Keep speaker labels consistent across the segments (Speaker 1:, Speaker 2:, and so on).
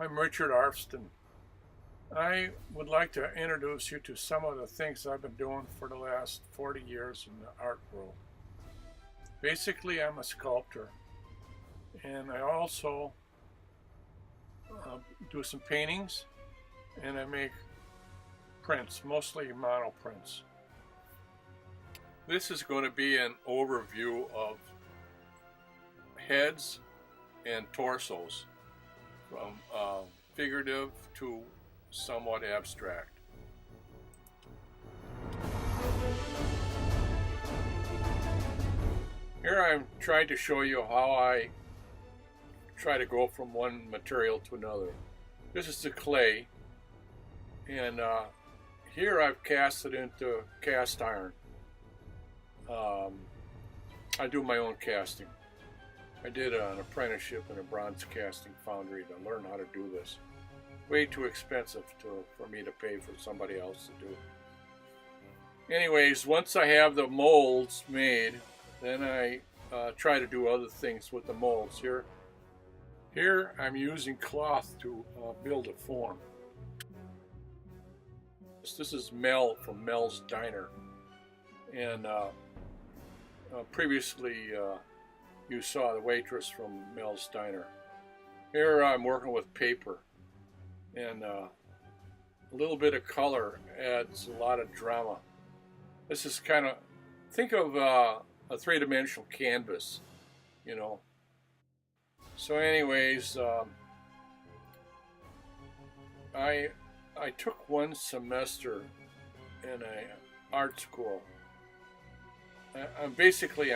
Speaker 1: I'm Richard Arfsten. I would like to introduce you to some of the things I've been doing for the last 40 years in the art world. Basically, I'm a sculptor, and I also do some paintings, and I make prints, mostly monoprints. This is going to be an overview of heads and torsos, from figurative to somewhat abstract. Here I'm trying to show you how I try to go from one material to another. This is the clay, and here I've cast it into cast iron. I do my own casting. I did an apprenticeship in a bronze casting foundry to learn how to do this. Way too expensive for me to pay for somebody else to do. Anyways, once I have the molds made, then I try to do other things with the molds. Here I'm using cloth to build a form. This is Mel from Mel's Diner, and previously you saw the waitress from Mel's Diner. Here I'm working with paper, and a little bit of color adds a lot of drama. This is kind of, think of a three-dimensional canvas, you know. So anyways, I took one semester in an art school. I'm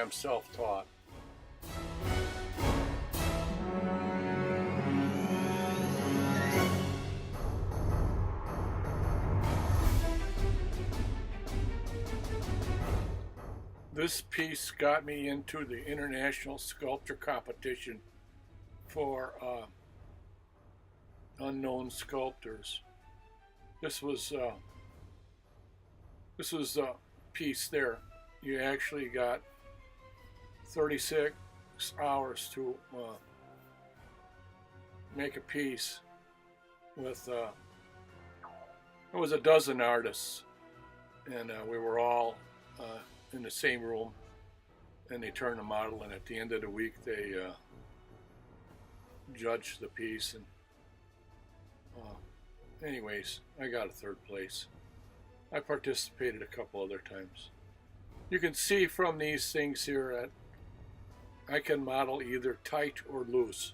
Speaker 1: self-taught. This piece got me into the international sculpture competition for unknown sculptors. This was a piece there. You actually got 36 hours to make a piece with it was a dozen artists, and we were all in the same room, and they turned the model, and at the end of the week they judged the piece. And anyways, I got a third place. I participated a couple other times. You can see from these things here that I can model either tight or loose.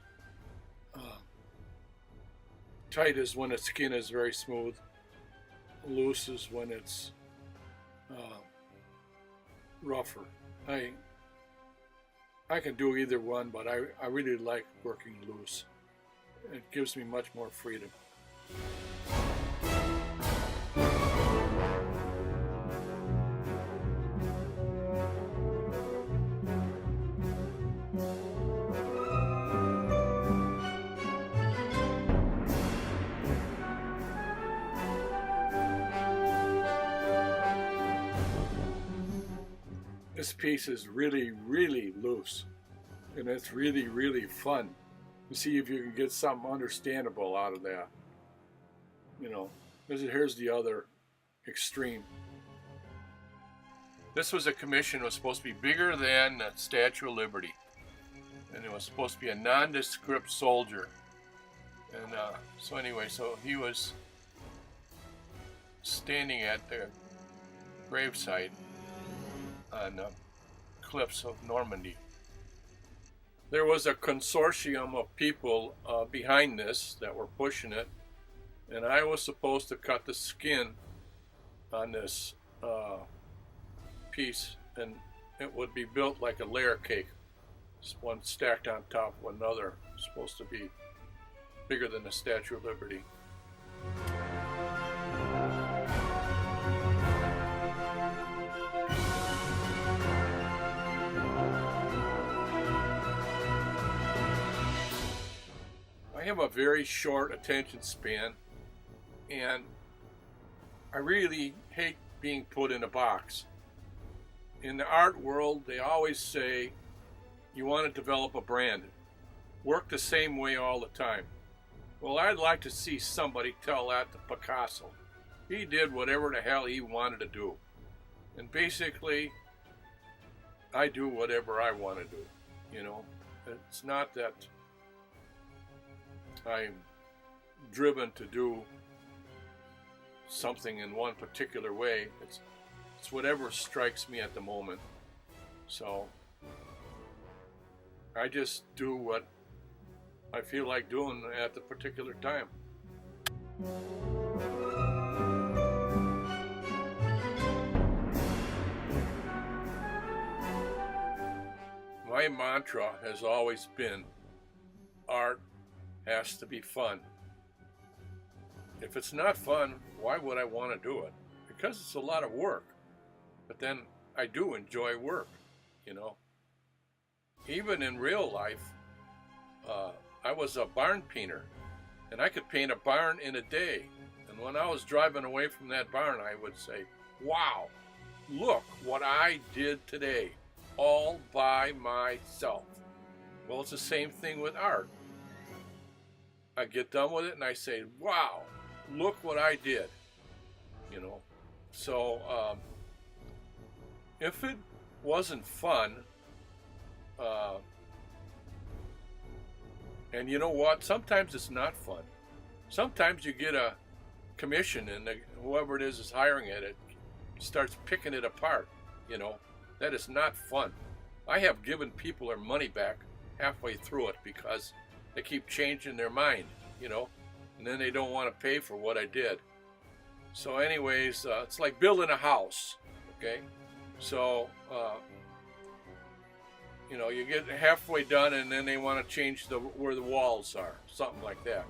Speaker 1: Tight is when the skin is very smooth. Loose is when it's rougher. I can do either one, but I really like working loose. It gives me much more freedom. This piece is really, really loose, and it's really, really fun to see if you can get something understandable out of that. You know, here's the other extreme. This was a commission. It was supposed to be bigger than the Statue of Liberty, and it was supposed to be a nondescript soldier. And so anyway, so he was standing at the gravesite on the cliffs of Normandy. There was a consortium of people behind this that were pushing it, and I was supposed to cut the skin on this piece, and it would be built like a layer cake, one stacked on top of another. It's supposed to be bigger than the Statue of Liberty. I have a very short attention span, and I really hate being put in a box. In the art world, they always say you want to develop a brand. Work the same way all the time. Well, I'd like to see somebody tell that to Picasso. He did whatever the hell he wanted to do. And basically, I do whatever I want to do. You know, it's not that I'm driven to do something in one particular way. It's whatever strikes me at the moment. So I just do what I feel like doing at the particular time. My mantra has always been, art has to be fun. If it's not fun, why would I want to do it? Because it's a lot of work. But then I do enjoy work, you know. Even in real life, I was a barn painter, and I could paint a barn in a day. And when I was driving away from that barn, I would say, wow, look what I did today, all by myself. Well, it's the same thing with art. I get done with it and I say, wow, look what I did, you know. So if it wasn't fun, and you know what, sometimes it's not fun. Sometimes you get a commission and whoever it is hiring it starts picking it apart, you know. That is not fun. I have given people their money back halfway through it because they keep changing their mind, you know, and then they don't want to pay for what I did. So anyways, it's like building a house, okay? So, you know, you get halfway done and then they want to change where the walls are, something like that.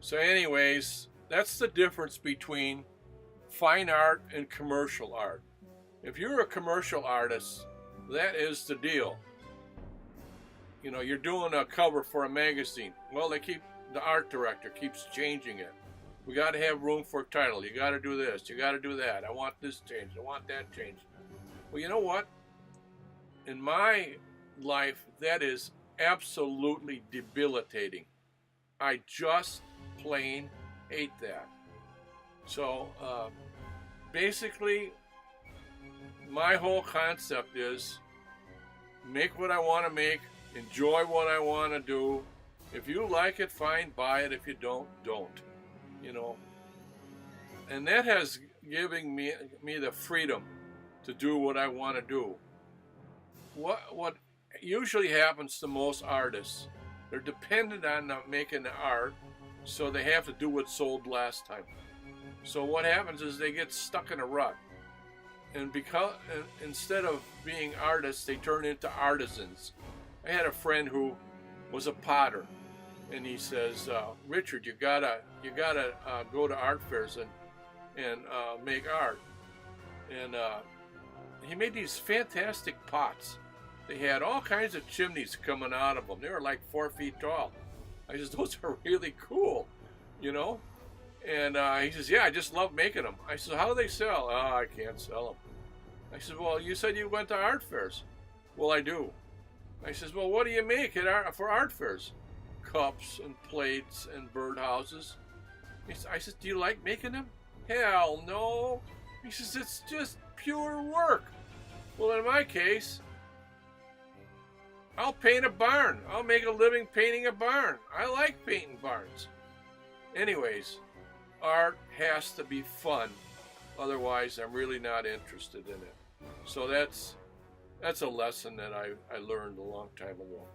Speaker 1: So anyways, that's the difference between fine art and commercial art. If you're a commercial artist, that is the deal. You know, you're doing a cover for a magazine. Well, the art director keeps changing it. We got to have room for a title. You got to do this. You got to do that. I want this changed. I want that changed. Well, you know what? In my life, that is absolutely debilitating. I just plain hate that. So, basically, my whole concept is make what I want to make, enjoy what I want to do. If you like it, fine, buy it. If you don't, don't. You know. And that has given me the freedom to do what I want to do. What usually happens to most artists, they're dependent on making the art, so they have to do what sold last time. So what happens is they get stuck in a rut. And instead of being artists, they turn into artisans. I had a friend who was a potter, and he says, "Richard, you gotta go to art fairs and make art." And he made these fantastic pots. They had all kinds of chimneys coming out of them. They were like 4 feet tall. I said, "Those are really cool, you know." And he says, "Yeah, I just love making them." I said, "How do they sell?" "Oh, I can't sell them." I said, "Well, you said you went to art fairs." "Well, I do." I says, "Well, what do you make for art fairs?" "Cups and plates and birdhouses." I said, "Do you like making them?" "Hell no." He says, "It's just pure work." Well, in my case, I'll paint a barn. I'll make a living painting a barn. I like painting barns. Anyways, art has to be fun. Otherwise, I'm really not interested in it. So that's a lesson that I learned a long time ago.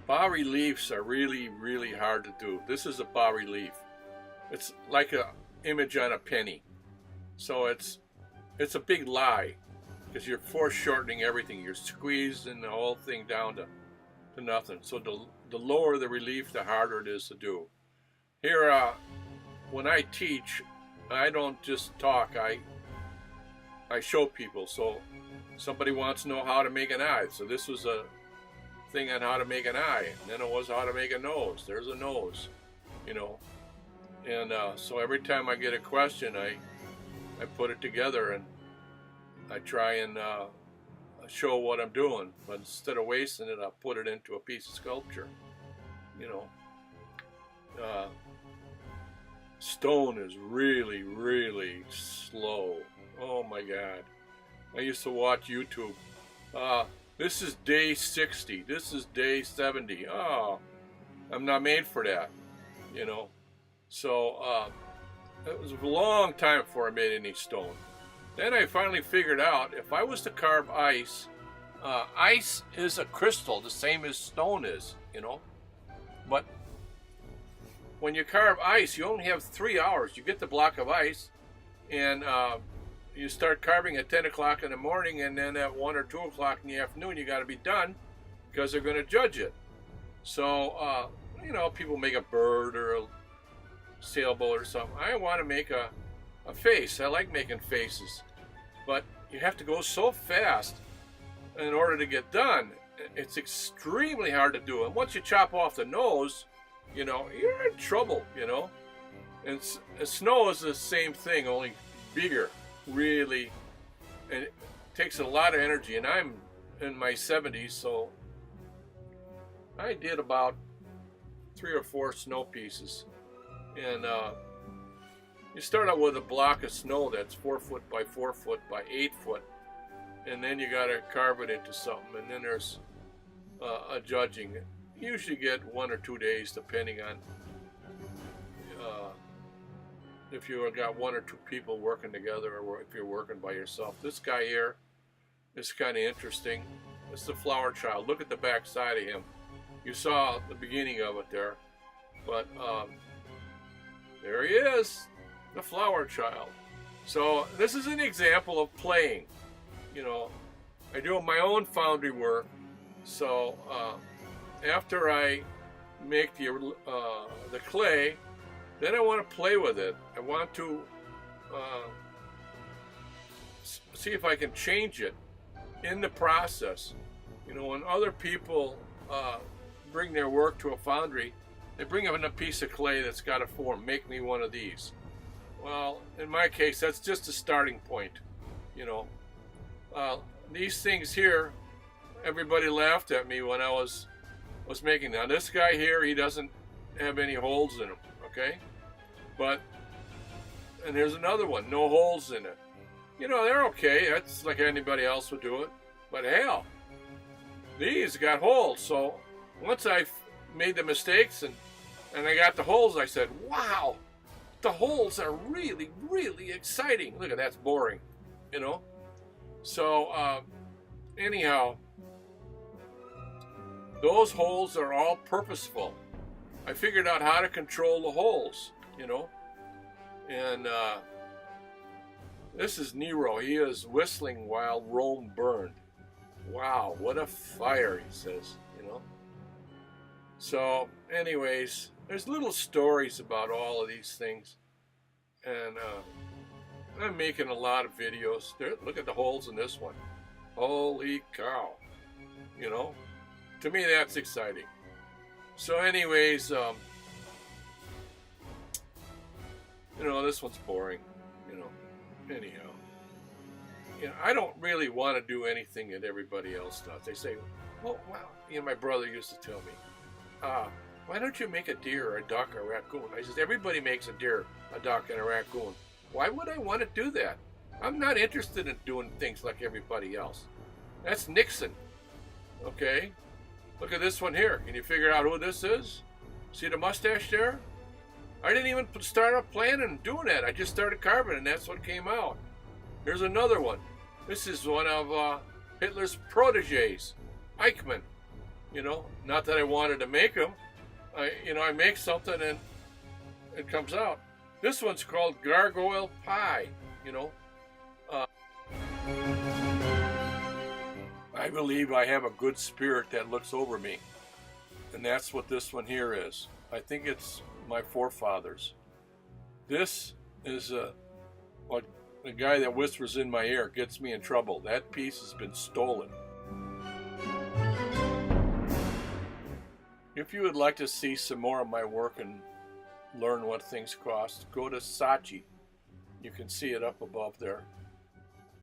Speaker 1: Bas-reliefs are really, really hard to do. This is a bas-relief. It's like an image on a penny. So it's a big lie because you're foreshortening everything. You're squeezing the whole thing down to nothing. So the lower the relief, the harder it is to do. Here, when I teach, I don't just talk. I show people. So somebody wants to know how to make an eye. So this was a thing on how to make an eye. And then it was how to make a nose. There's a nose, you know. And so every time I get a question, I put it together and I try and show what I'm doing, but instead of wasting it, I'll put it into a piece of sculpture. You know, stone is really, really slow. Oh my God. I used to watch YouTube. This is day 60. This is day 70. Oh, I'm not made for that, you know. So it was a long time before I made any stone. Then I finally figured out if I was to carve ice, ice is a crystal, the same as stone is, you know. But when you carve ice, you only have 3 hours. You get the block of ice, and you start carving at 10 o'clock in the morning, and then at 1 or 2 o'clock in the afternoon, you got to be done because they're going to judge it. So, you know, people make a bird or a sailboat or something. I want to make a face. I like making faces. But you have to go so fast in order to get done. It's extremely hard to do. And once you chop off the nose, you know, you're in trouble, you know. And snow is the same thing, only bigger, really. And it takes a lot of energy. And I'm in my 70s, so I did about 3 or 4 snow pieces. And you start out with a block of snow that's 4 foot by 4 foot by 8 foot, and then you got to carve it into something. And then there's a judging. You usually get 1 or 2 days, depending on if you got 1 or 2 people working together, or if you're working by yourself. This guy here is kind of interesting. It's the flower child. Look at the back side of him. You saw the beginning of it there, but there he is, the flower child. So this is an example of playing. You know, I do my own foundry work. So after I make the clay, then I want to play with it. I want to see if I can change it in the process. You know, when other people bring their work to a foundry, they bring in a piece of clay that's got a form. Make me one of these. Well, in my case, that's just a starting point. You know, these things here, everybody laughed at me when I was making them. Now this guy here, he doesn't have any holes in him. Okay, and there's another one, no holes in it. You know, they're okay. That's like anybody else would do it. But hell, these got holes. So once I made the mistakes and I got the holes, I said, wow, the holes are really, really exciting. Look at that's boring, you know. So anyhow, those holes are all purposeful. I figured out how to control the holes, you know. And this is Nero. He is whistling while Rome burned. Wow, what a fire, he says, you know. So anyways, there's little stories about all of these things. And I'm making a lot of videos. There, look at the holes in this one. Holy cow. You know, to me that's exciting. So anyways, you know, this one's boring, you know. Anyhow, you know, I don't really want to do anything that everybody else does. They say, well, wow, you know, my brother used to tell me, why don't you make a deer or a duck or a raccoon? I said, everybody makes a deer, a duck, and a raccoon. Why would I want to do that? I'm not interested in doing things like everybody else. That's Nixon, okay? Look at this one here. Can you figure out who this is? See the mustache there? I didn't even start up planning and doing that. I just started carving, and that's what came out. Here's another one. This is one of Hitler's proteges, Eichmann. You know, not that I wanted to make him. I make something and it comes out. This one's called gargoyle pie. You know, I believe I have a good spirit that looks over me, and that's what this one here is. I think it's my forefathers. This is what the guy that whispers in my ear gets me in trouble. That piece has been stolen. If you would like to see some more of my work and learn what things cost, go to Saatchi. You can see it up above there.